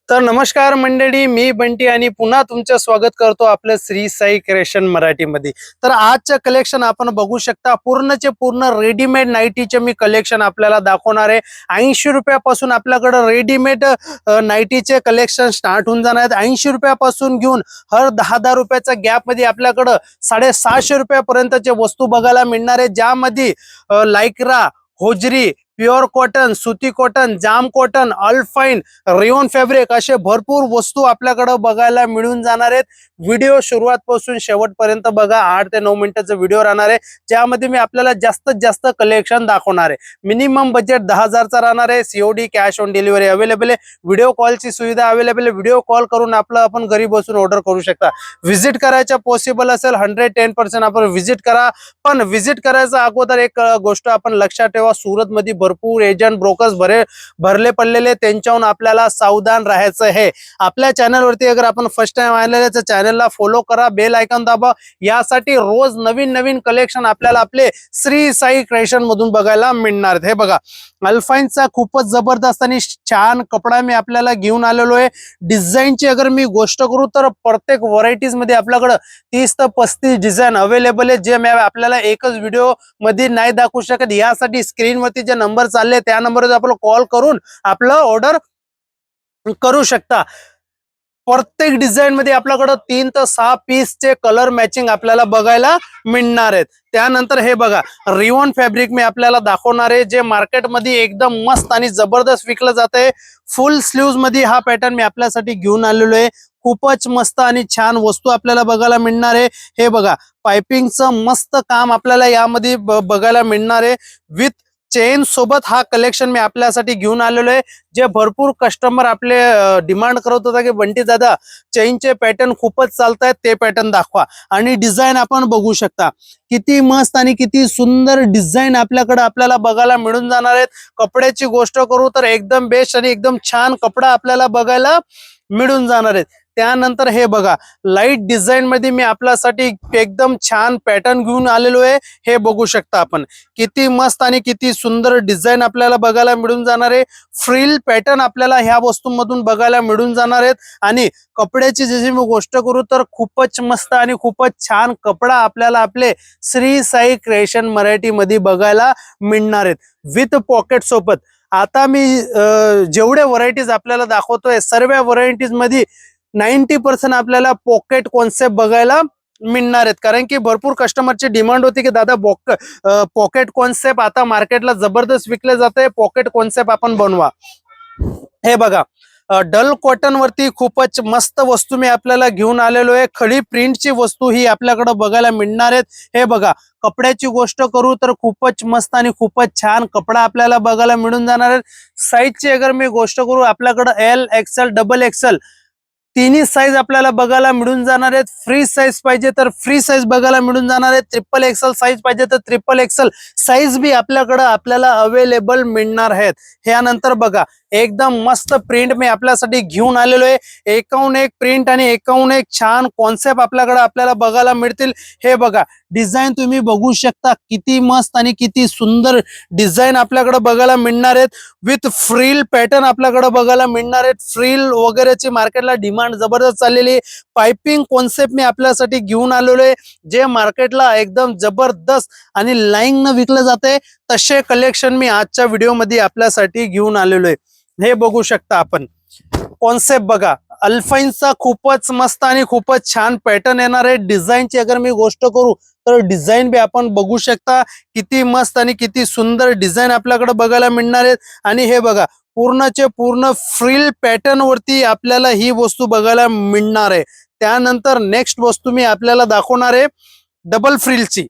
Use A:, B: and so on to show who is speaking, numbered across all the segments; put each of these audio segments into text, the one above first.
A: तर नमस्कार मंडळी, मी बंटी आणि पुन्हा तुमचं स्वागत करतो आपलं श्री साई क्रिएशन मराठीमध्ये। तर आजचं कलेक्शन आपण बघू शकता, पूर्णचे पूर्ण रेडीमेड नाईटीचे मी कलेक्शन आपल्याला दाखवणार आहे। 80 रुपयापासून आपल्याकडे रेडीमेड नाईटीचे कलेक्शन स्टार्ट होऊन जाणार आहेत। 80 रुपयापासून घेऊन हर 10-10 रुपयाचा गॅप मध्ये आपल्याकडे 750 रुपयापर्यंतचे वस्तू बघायला मिळणार आहे, ज्यामध्ये लायक्रा, होजरी, प्युअर कॉटन, सुती कॉटन, जाम कॉटन, अल्फाइन, रेयॉन फॅब्रिक असे भरपूर वस्तू आपल्याकडे बघायला मिळून जाणार आहेत। व्हिडिओ सुरुवातपासून शेवटपर्यंत बघा, 8 ते 9 मिनिटाचा व्हिडिओ राहणार आहे, ज्यामध्ये मी आपल्याला जास्तीत जास्त कलेक्शन दाखवणार आहे। मिनिमम बजेट 10,000 चा राहणार आहे। COD cash on delivery available आहे। व्हिडिओ कॉलची सुविधा अवेलेबल आहे। व्हिडिओ कॉल करून आपण घरी बसून ऑर्डर करू शकता। व्हिजिट करायचा पॉसिबल असेल 110% आपण व्हिजिट करा, पण व्हिजिट करायचा अगोदर एक गोष्ट आपण लक्षात ठेवा, सुरत मध्ये भरपूर एजंट ब्रोकर्स भरले पडलेले, त्यांच्याहून आपल्याला सावधान राहायचं आहे। आपल्या चॅनलवरती अगर आपण फर्स्ट टाइम आलेले तर चॅनलला फॉलो करा, बेल आयकॉन दाबा, यासाठी रोज नवीन नवीन कलेक्शन आपल्याला आपले श्री साई क्रिएशन मधून बघायला मिळणार आहेत। हे बघा, अल्फाइनचा खूपच जबरदस्त आणि छान कपडा मी आपल्याला घेऊन आलेलो आहे। डिझाईनची अगर मी गोष्ट करू तर प्रत्येक व्हरायटीज मध्ये आपल्याकडे 30 ते 35 डिझाईन अवेलेबल आहे, जे मी आपल्याला एकच व्हिडिओ मध्ये नाही दाखवू शकत। यासाठी स्क्रीनवरती जे नंबर चालले त्या नंबरवर आपण कॉल करून आपलं ऑर्डर करू शकता। प्रत्येक डिझाईन मध्ये आपल्याकडे 3 ते 6 पीसचे कलर मॅचिंग आपल्याला बघायला मिळणार आहेत। त्यानंतर हे बघा, रेयॉन फॅब्रिक मी आपल्याला दाखवणार आहे, जे मार्केटमध्ये एकदम मस्त आणि जबरदस्त विकलं जाते। फुल स्लीव्ज मध्ये हा पॅटर्न मी आपल्यासाठी घेऊन आलेलो आहे। खूपच मस्त आणि छान वस्तू आपल्याला बघायला मिळणार आहे। हे बघा, पाइपिंगचं मस्त काम आपल्याला यामध्ये बघायला मिळणार आहे। विथ चेन सोबत हा कलेक्शन मी आपल्यासाठी घेऊन आलेलो आहे। जे भरपूर कस्टमर आपले डिमांड करत होता की बंटी दादा चेनचे पॅटर्न खूपच चालतायत, ते पॅटर्न दाखवा। आणि डिझाईन आपण बघू शकता, किती मस्त आणि किती सुंदर डिझाईन आपल्याला बघायला मिळून जाणार आहेत। कपड्याची गोष्ट करू तर एकदम बेस्ट आणि एकदम छान कपडा आपल्याला बघायला मिळून जाणार आहेत। त्यानंतर हे बघा, लाईट डिझाईन मध्ये मी आपल्यासाठी एकदम छान पॅटर्न घेऊन आलेलो आहे। हे बघू शकता आपण, किती मस्त आणि किती सुंदर डिझाईन आपल्याला बघायला मिळून जाणार आहे। फ्रिल पॅटर्न आपल्याला ह्या वस्तूंमधून बघायला मिळून जाणार आहेत। आणि कपड्याची जशी मी गोष्ट करू तर खूपच मस्त आणि खूपच छान कपडा आपल्याला आपले श्री साई क्रिएशन मराठी मध्ये बघायला मिळणार आहेत, विथ पॉकेट सोबत। आता मी जेवढे व्हरायटीज आपल्याला दाखवतोय, सर्व व्हरायटीज मध्ये 90% आपल्याला पॉकेट कॉन्सेप्ट बघायला मिळणार आहेत, कारण की भरपूर कस्टमरची डिमांड होती की दादा पॉकेट कॉन्सेप्ट आता मार्केटला जबरदस्त विकले जाते, पॉकेट कॉन्सेप्ट आपण बनवा। हे बघा, डल कॉटन वरती खूपच मस्त वस्तू मी आपल्याला घेऊन आलेलो आहे। खडी प्रिंटची वस्तू ही आपल्याकडे बघायला मिळणार आहेत। हे बघा, कपड्याची गोष्ट करू तर खूपच मस्त आणि खूपच छान कपडा आपल्याला बघायला मिळून जाणार आहे। साईजची अगर मी गोष्ट करू, आपल्याकडे एल, एक्सेल, डबल एक्सेल तिन्ही साईज आपल्याला बघायला मिळून जाणार आहेत। फ्री साईज पाहिजे तर फ्री साईज बघायला मिळून जाणार आहे। ट्रिपल एक्सेल साईज पाहिजे तर ट्रिपल एक्सेल साईज बी आपल्याला अवेलेबल मिळणार आहेत। ह्यानंतर बघा, एकदम मस्त प्रिंट मी आपल्यासाठी घेऊन आलेलो आहे। एकाहून एक प्रिंट आणि एकाहून एक छान कॉन्सेप्ट आपल्याला बघायला मिळतील। हे बघा, डिझाईन तुम्ही बघू शकता, किती मस्त आणि किती सुंदर डिझाईन आपल्याकडे बघायला मिळणार आहेत। विथ फ्रिल पॅटर्न आपल्याकडे बघायला मिळणार आहेत। फ्रिल वगैरेची मार्केटला डिमांड जबरदस्त चाललेली। पाइपिंग कॉन्सेप्ट मी आपल्यासाठी घेऊन आलेलो आहे, जे मार्केटला एकदम जबरदस्त आणि लाईन न विकलं जाते, तसे कलेक्शन मी आजच्या व्हिडिओ मध्ये आपल्यासाठी घेऊन आलेलो आहे। हे बघू शकता आपण, कॉन्सेप्ट बघा, अल्फाइनचा खूपच मस्त आणि खूपच छान पॅटर्न येणार आहे। डिझाईनची अगर मी गोष्ट करू तर डिझाईन बी आपण बघू शकता, किती मस्त आणि किती सुंदर डिझाईन आपल्याकडे बघायला मिळणार आहेत। आणि हे बघा, पूर्णचे पूर्ण फ्रिल पॅटर्न वरती आपल्याला ही वस्तू बघायला मिळणार आहे। त्यानंतर नेक्स्ट वस्तू मी आपल्याला दाखवणार आहे डबल फ्रिलची।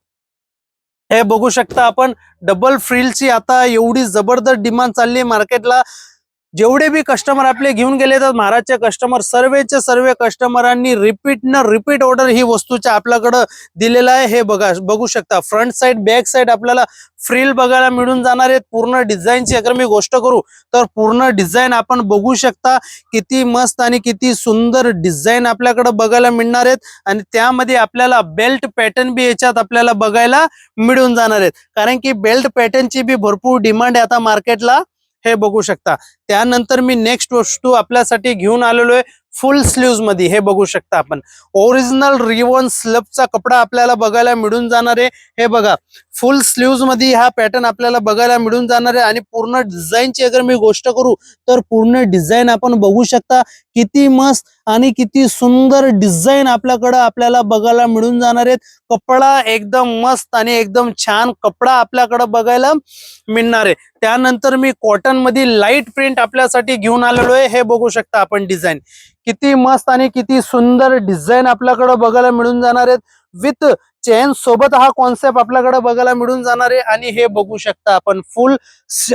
A: हे बघू शकता आपण, डबल फ्रिलची आता एवढी जबरदस्त डिमांड चालली मार्केटला। जेवढे बी कस्टमर आपले घेऊन गेले तर महाराजचे कस्टमर सर्वेचे सर्व कस्टमरांनी रिपीट ऑर्डर ही वस्तूच्या आपल्याकडे दिलेला आहे। हे बघू शकता, फ्रंट साइड बॅक साइड आपल्याला फ्रिल बघायला मिळून जाणार आहेत। पूर्ण डिझाईनची अगर मी गोष्ट करू तर पूर्ण डिझाईन आपण बघू शकता, किती मस्त आणि किती सुंदर डिझाईन आपल्याकडे बघायला मिळणार आहेत। आणि त्यामध्ये आपल्याला बेल्ट पॅटर्न बी याच्यात आपल्याला बघायला मिळून जाणार आहेत, कारण की बेल्ट पॅटर्नची बी भरपूर डिमांड आहे आता मार्केटला। हे बघू शकता, त्यानंतर मी नेक्स्ट वस्तू आपल्यासाठी घेऊन आलेलो आहे फुल स्लीव्ज मध्ये. हे बघू शकता आपण ओरिजिनल रिवॉन स्लबचा कपडा आपल्याला बघायला मिळून जाणार आहे. हे बघा फुल स्लीव्ज मध्ये हा पॅटर्न आपल्याला बघायला मिळून जाणार आहे. आणि पूर्ण डिझाईनची अगर मी गोष्ट करू तर पूर्ण डिझाईन आपण बघू शकता किती मस्त आणि किती सुंदर डिझाईन आपल्याला बघायला मिळून जाणार आहेत. कपडा एकदम मस्त आणि एकदम छान कपडा आपल्याकडे बघायला मिळणार आहे. त्यानंतर मी कॉटन मध्ये लाईट प्रिंट आपल्यासाठी घेऊन आलेलो आहे. हे बघू शकता आपण डिझाईन किती मस्त आणि किती सुंदर डिझाईन आपल्याकडे बघायला मिळून जाणार आहेत. विथ चेन सोबत हा कॉन्सेप्ट आपल्याकडे बघायला मिळून जाणार आहे. आणि हे बघू शकता आपण फुल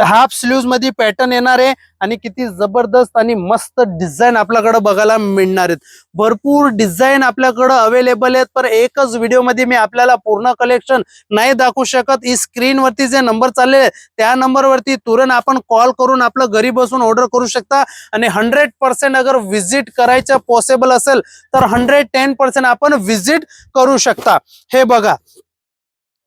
A: हाफ स्लीव्ज मध्ये पॅटर्न येणार आहे आणि किती जबरदस्त आणि मस्त डिझाईन आपल्याकडे बघायला मिळणार आहेत. भरपूर डिझाईन आपल्याकडे अवेलेबल आहेत, पण एकच व्हिडिओ मध्ये मी आपल्याला पूर्ण कलेक्शन नाही दाखवू शकत. ही स्क्रीन वरती जे नंबर चालले त्या नंबर वरती तुरंत आपण कॉल करून आपलं घरी बसून ऑर्डर करू शकता. आणि 100% अगर विजिट करायचं पॉसिबल असेल तर 110% आपण विजिट करू शकता. हे बघा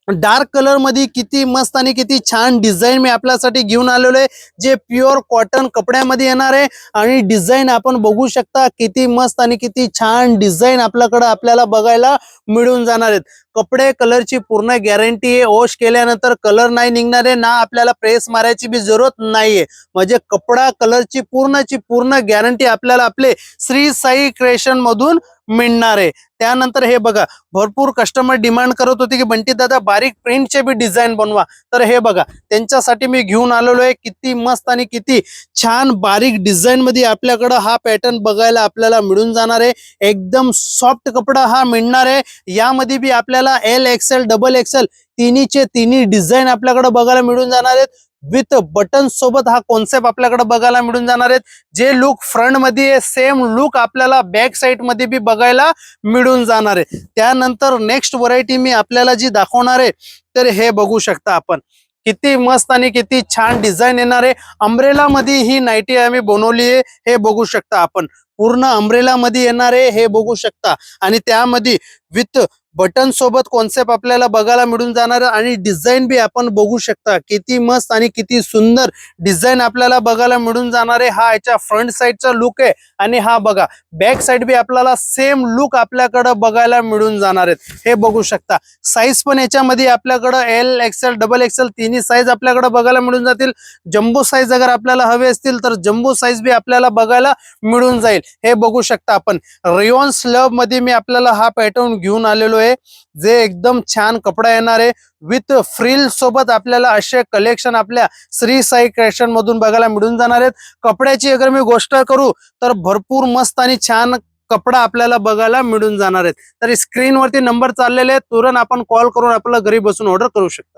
A: डार्क कलर मध्ये किती मस्त आणि किती छान डिझाईन मी आपल्यासाठी घेऊन आलेलो आहे, जे प्युअर कॉटन कपड्यामध्ये येणार आहे. आणि डिझाईन आपण बघू शकता किती मस्त आणि किती छान डिझाईन आपल्याला बघायला मिळून जाणार आहेत. कपडे कलरची पूर्ण गॅरंटी आहे. वॉश केल्यानंतर कलर नाही निघणार आहे, ना आपल्याला प्रेस मारायची बी जरूरत नाहीये. म्हणजे कपडा कलरची पूर्ण गॅरंटी आपल्याला आपले श्री साई क्रिएशन मधून मिळणार आहे. त्यानंतर हे बघा भरपूर कस्टमर डिमांड करत होते की बंटी दादा बारीक प्रिंटचे बी डिझाईन बनवा. तर हे बघा त्यांच्यासाठी मी घेऊन आलेलो आहे किती मस्त आणि किती छान बारीक डिझाईन मध्ये आपल्याकडे हा पॅटर्न बघायला आपल्याला मिळून जाणार आहे. एकदम सॉफ्ट कपडा हा मिळणार आहे. यामध्ये बी आपल्याला XL, XXL तिन्ही डिझाईन आपल्याकडे बघायला मिळून जाणार आहेत. विथ बटन सोबत हा कॉन्सेप्ट आपल्याकडे बघायला मिळून जाणार आहेत. जे लुक फ्रंट मध्ये सेम लुक आपल्याला बॅक साइड मध्ये बी बघायला मिळून जाणार आहे. त्यानंतर नेक्स्ट व्हरायटी मी आपल्याला जी दाखवणार आहे तर हे बघू शकता आपण किती मस्त आणि किती छान डिझाईन येणार आहे. अम्ब्रेला मध्ये ही नाईटी आम्ही बनवली आहे. हे बघू शकता आपण पूर्ण अम्ब्रेला मध्ये येणार आहे. हे बघू शकता आणि त्यामध्ये विथ बटन सोबत कॉन्सेप्ट आपल्याला बघायला मिळून जाणार. आणि डिझाईन बी आपण बघू शकता किती मस्त आणि किती सुंदर डिझाईन आपल्याला बघायला मिळून जाणार आहे. हा याच्या फ्रंट साइडचा लुक आहे आणि हा बघा बॅक साइड बी आपल्याला सेम लुक आपल्याकडे बघायला मिळून जाणार आहेत. हे बघू शकता साईज पण याच्यामध्ये आपल्याकडे XL, XXL तिन्ही साईज आपल्याकडे बघायला मिळून जातील. जम्बो साईज अगर आपल्याला हवे असतील तर जम्बो साईज बी आपल्याला बघायला मिळून जाईल. हे बघू शकता आपण रिओन स्लब मध्ये मी आपल्याला हा पॅटर्न घेऊन आलेलो आहे, जे एकदम छान कपडा येणार आहे. विथ फ्रिल सोबत आपल्याला असे कलेक्शन आपल्या श्री साई क्रिएशन मधून बघायला मिळून जाणार आहेत. कपड्याची अगर मी गोष्ट करू तर भरपूर मस्त आणि छान कपडा आपल्याला बघायला मिळून जाणार आहेत. तर स्क्रीनवरती नंबर चाललेले आहेत, तुरंत आपण कॉल करून आपल्याला घरी बसून ऑर्डर करू शकता.